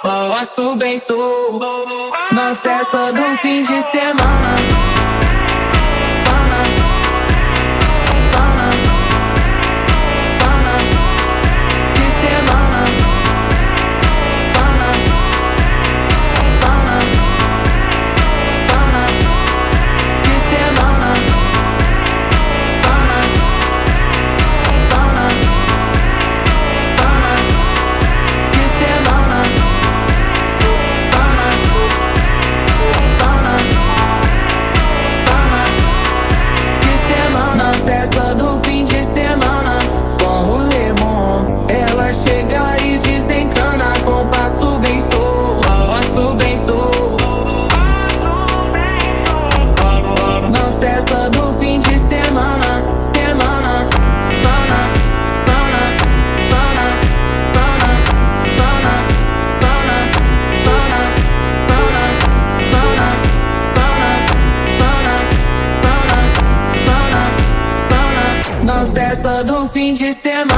Posso bem sou na festa do fim de semana. Festa do fim de semana, só um rolê bom. Ela chega e desencana com passo bem sou, passo bem sou. Na festa do fim de semana, semana, pana, pana, pana, pana, pana, pana, pana, pana, pana, pana, pana, pana, pana. Na festa do fim de semana.